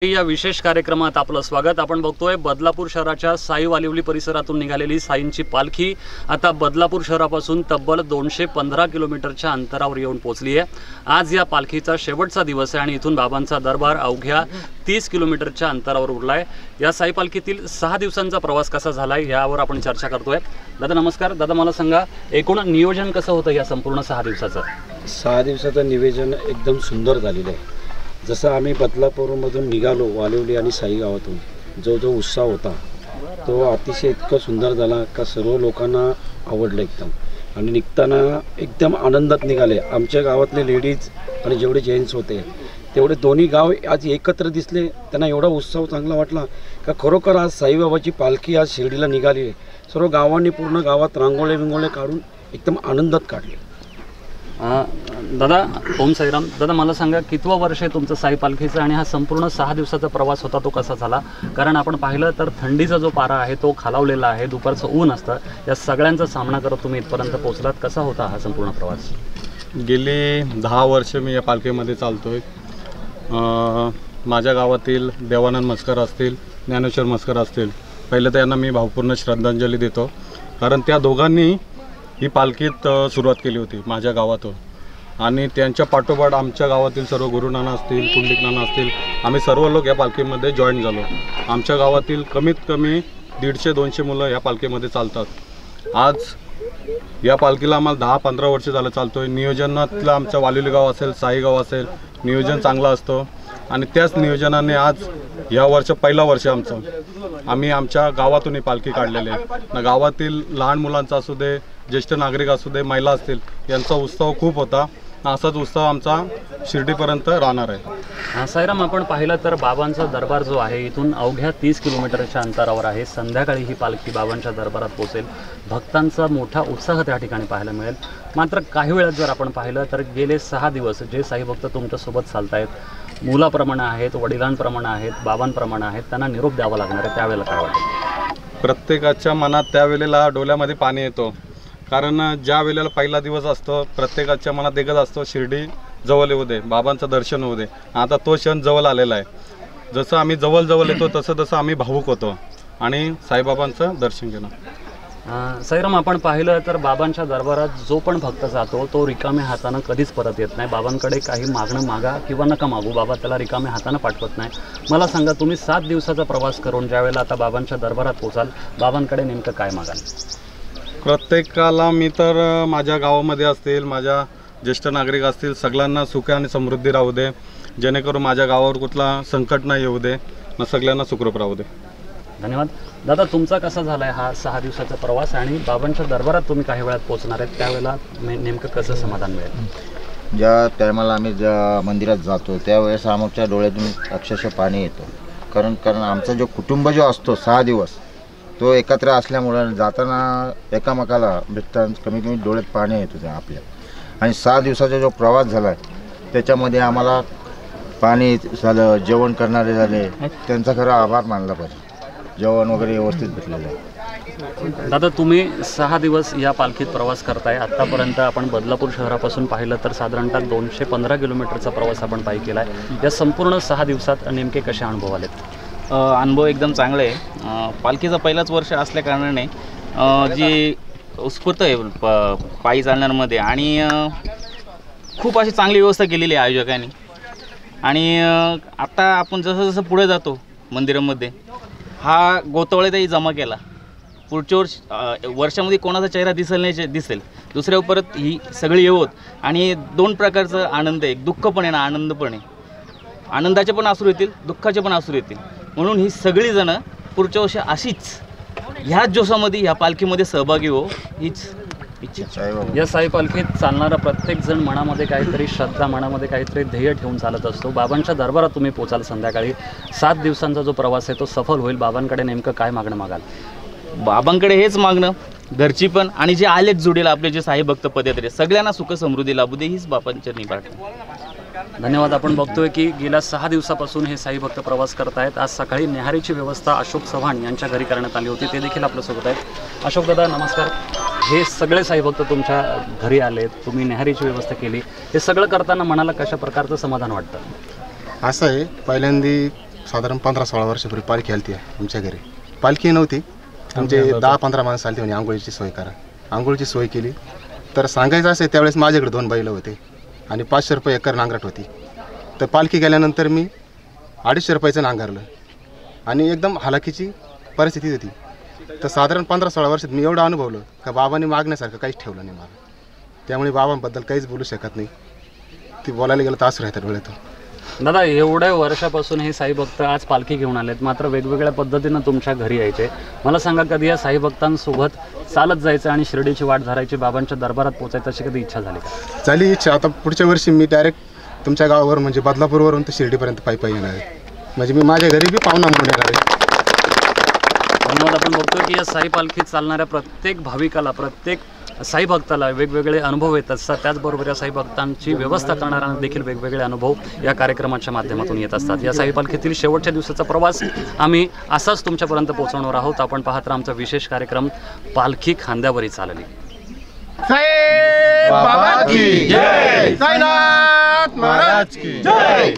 या विशेष कार्यक्रमात आपलं स्वागत। आपण बघतोय बदलापूर शहराच्या साई वालिवली परिसरातून निघालेली साईंची पालखी आता बदलापूर शहरापासून तब्बल 215 किलोमीटरच्या अंतरावर येऊन पोहोचली आहे। आज या पालखीचा शेवटचा दिवस आहे आणि इथून बाबांचा दरबार अवघ्या 30 किलोमीटरच्या अंतरावर उरलाय। या साई पालखीतील 6 दिवसांचा प्रवास कसा झालाय यावर आपण चर्चा करतोय। दादा नमस्कार। दादा मला सांगा, एकूण नियोजन कसं होतं या संपूर्ण 6 दिवसाचं? 6 दिवसाचं नियोजन एकदम सुंदर झालेलं आहे। जसं आम्ही बदलापूरमधून निघालो वालिवली आणि साई गावातून, जो उत्साह होता तो अतिशय इतका सुंदर झाला का सर्व लोकांना आवडलं एकदम। आणि निघताना एकदम आनंदात निघाले। आमच्या गावातले लेडीज आणि जेवढे जेंट्स होते तेवढे दोन्ही गाव आज एकत्र दिसले। त्यांना एवढा उत्साह चांगला वाटला का खरोखर आज साईबाबाची पालखी आज शिर्डीला निघाली आहे। सर्व गावांनी पूर्ण गावात रांगोळे काढून एकदम आनंदात काढले। दादा ओम साईराम। दादा मला सांगा, कितवं वर्ष आहे तुमचं साई पालखीचं आणि हा संपूर्ण 6 दिवसाचा प्रवास होता तो कसा झाला? कारण आपण पाहिलं तर थंडीचा जो पारा आहे तो खालावलेला आहे, दुपारचं ऊन असतं, या सगळ्यांचा सामना करत तुम्ही इथपर्यंत पोहोचलात। कसा होता हा संपूर्ण प्रवास? गेली 10 वर्ष मी या पालखीमध्ये चालतोय। माझ्या गावातील देवानंद मस्कर असतील, ज्ञानेश्वर मस्कर असतील, पहिले तर यांना मी भावपूर्ण श्रद्धांजली देतो, कारण त्या दोघांनी ही पालखीत सुरुवात केली होती माझ्या गावातून। आणि त्यांच्या पाठोपाठ आमच्या गावातील सर्व गुरुनाना असतील, पुंडलिक नाना असतील, आम्ही सर्व लोक या पालखीमध्ये जॉईन झालो। आमच्या गावातील कमीत कमी 150-200 मुलं या पालखीमध्ये चालतात। आज या पालखीला आम्हाला 10-15 वर्ष झालं चालतोय। नियोजनातलं आमचं वालिवली गाव असेल, साई गाव असेल, नियोजन चांगलं असतं आणि त्याच नियोजनाने आज या पहिला वर्ष आमचं आम्ही आमच्या गावातून ही पालखी काढलेली आहे। गावातील लहान मुलांचा असू दे, ज्येष्ठ नागरिक असू दे, महिला असतील, यांचा उत्सव खूप होता। असाच उत्सव आमचा शिर्डीपर्यंत राहणार आहे। साईराम, आपण पाहिलं तर बाबांचा दरबार जो आहे इथून अवघ्या 30 किलोमीटरच्या अंतरावर आहे। संध्याकाळी ही पालखी बाबांच्या दरबारात पोहोचेल। भक्तांचा मोठा उत्साह त्या ठिकाणी पाहायला मिळेल। मात्र काही वेळात जर आपण पाहिलं तर गेले 6 दिवस जे साई भक्त तुमच्यासोबत चालतायत, मुलाप्रमाणे आहेत, वडिलांप्रमाणे आहेत, बाबांप्रमाणे आहेत, त्यांना निरोप द्यावा लागणार आहे, त्यावेळेला काय वाटतं? प्रत्येकाच्या मनात त्यावेळेला डोळ्यामध्ये पाणी येतो, कारण ज्या वेळेला पहिला दिवस असतो प्रत्येकाच्या मनात एकच असतो, शिर्डी जवळ येऊ दे, बाबांचं दर्शन होऊ दे। आता तो क्षण जवळ आलेला आहे। जसं आम्ही जवळ येतो तसं आम्ही भावूक होतो आणि साईबाबांचं दर्शन घेणं। साईराम, आपण पाहिलं तर बाबांच्या दरबारात जो पण भक्त जातो तो रिकाम्या हातानं कधीच परत येत नाही। बाबांकडे काही मागणं मागा किंवा नका मागू, बाबा त्याला रिकाम्या हातानं पाठवत नाही। मला सांगा, तुम्ही 7 दिवसाचा प्रवास करून ज्यावेळेला आता बाबांच्या दरबारात पोचाल, बाबांकडे नेमकं काय मागाल? प्रत्येकाला मी तर माझ्या गावामध्ये असतील, माझ्या ज्येष्ठ नागरिक असतील, सगळ्यांना सुख आणि समृद्धी राहू दे, जेणेकरून माझ्या गावावर कुठला संकट नाही येऊ दे, सगळ्यांना सुखरूप राहू दे। धन्यवाद। दादा तुमचा कसा झाला आहे हा 6 दिवसाचा प्रवास आणि बाबांच्या दरबारात तुम्ही काही वेळात पोहोचणार आहेत, त्यावेळेला नेमकं कसं समाधान मिळेल? ज्या टायमाला आम्ही ज्या मंदिरात जातो त्यावेळेस आमच्या डोळ्यातून अक्षरशः पाणी येतो, कारण आमचा जो कुटुंब जो असतो 6 दिवस तो एकत्र असल्यामुळं जाताना एकामेकाला भेटताना कमीत कमी डोळ्यात पाणी येतो त्या आपल्या। आणि 6 दिवसाचा जो प्रवास झाला आहे त्याच्यामध्ये आम्हाला पाणी झालं, जेवण करणारे झाले, त्यांचा खरं आभार मानला पाहिजे। जेवण वगैरे व्यवस्थित भेटलेलं आहे। दादा तुम्ही 6 दिवस या पालखीत प्रवास करताय। आत्तापर्यंत आपण बदलापूर शहरापासून पाहिलं तर साधारणतः 215 किलोमीटरचा प्रवास आपण पायी केला आहे। या संपूर्ण 6 दिवसात नेमके कसे अनुभव आलेत? अनुभव एकदम चांगले आहे। पालखीचा पहिलाच वर्ष असल्या कारणाने जी उत्स्फूर्त आहे पायी चालण्यामध्ये आणि खूप अशी चांगली व्यवस्था केलेली आहे आयोजकांनी। आणि आता आपण जसं पुढे जातो मंदिरामध्ये हा गोतवळेतही जमा केला। पुढच्या वर्षामध्ये कोणाचा चेहरा दिसेल दुसऱ्या परत ही सगळी येवत आणि 2 प्रकारचं आनंद आहे, दुःख पण आहे ना आनंद पण आहे। आनंदाचे पण अश्रू येतील, दुःखाचे पण अश्रू येतील, म्हणून ही सगळी जण पुढच्या वर्षी अशीच ह्याच जोशामध्ये ह्या पालखीमध्ये सहभागी हो हीच इच्छा। या साई पालखीत चालणारा प्रत्येक जण मनामध्ये काहीतरी श्रद्धा, मनामध्ये काहीतरी ध्येय ठेवून चालत असतो। बाबांच्या दरबारात तुम्ही पोचाल संध्याकाळी, 7 दिवसांचा जो प्रवास आहे तो सफल होईल। बाबांकडे नेमकं काय मागणं मागाल? बाबांकडे हेच मागणं, घरची पण आणि जे आलेत जुडेल आपले जे साई भक्त पदयात्रे सगळ्यांना सुख समृद्धी लाभू दे हीच बाबांच्या प्रार्थना। धन्यवाद। आपण बघतोय की गेल्या 6 दिवसापासून हे साई भक्त प्रवास करत आहेत। आज सकाळी न्याहारीची व्यवस्था अशोक चव्हाण यांच्या घरी करण्यात आली होती, ते देखील आपल्यासोबत आहेत। अशोक दादा नमस्कार। हे सगळे साई भक्त तुमच्या घरी आलेत, तुम्ही न्याहारीची व्यवस्था केली, हे सगळं करताना मनाला कशा प्रकारचं समाधान वाटतं? असं आहे, पहिल्यांदा साधारण 15-16 वर्षापूर्वी पालखी आली आमच्या घरी. पालखी नव्हती, आमचे 10-15 माणसं आली म्हणे आंघोळीची सोय करा. आंघोळीची सोय केली. तर सांगायचं असेल त्यावेळेस माझ्याकडे 2 बैल होते आणि 500 रुपये एकर नांगरट होती. तर पालखी गेल्यानंतर मी 250 रुपयाचं नांगरलं आणि एकदम हालाकीची परिस्थिती होती. तर साधारण 15-16 वर्षात मी एवढं अनुभवलं का बाबांनी मागण्यासारखं काहीच ठेवलं नाही मला. त्यामुळे बाबांबद्दल काहीच बोलू शकत नाही. ती बोलायला गेलं तर असं राहतात डोळ्यातून. दादा, एवढ्या वर्षापासून हे साई भक्त आज पालखी घेऊन आलेत, मात्र वेगवेगळ्या पद्धतीनं तुमच्या घरी यायचे. मला सांगा, कधी या साई भक्तांसोबत चालत जायचं आणि शिर्डीची वाट धरायची, बाबांच्या दरबारात पोचायचं, अशी कधी इच्छा झाली का? झाली इच्छा. आता पुढच्या वर्षी मी डायरेक्ट तुमच्या गावावर म्हणजे बदलापूरवरून तर शिर्डीपर्यंत पायी येणार आहे. म्हणजे मी माझ्या घरी बी पाहुणा म्हणून येणार आहे. धन्यवाद. आपण बघतोय की या साई पालखीत चालणाऱ्या प्रत्येक भाविकाला, प्रत्येक साई भक्ताला वेगवेगळे अनुभव येत असतात. त्याचबरोबर या साई भक्तांची व्यवस्था करणाऱ्यांना देखील वेगवेगळे अनुभव या कार्यक्रमाच्या माध्यमातून येत असतात. या साई पालखीतील शेवटच्या दिवसाचा प्रवास आम्ही असाच तुमच्यापर्यंत पोहोचवणार आहोत. आपण पाहत राहा आमचा विशेष कार्यक्रम पालखी खांद्यावरी चालली. बाबा की जय, साईनाथ महाराज की जय.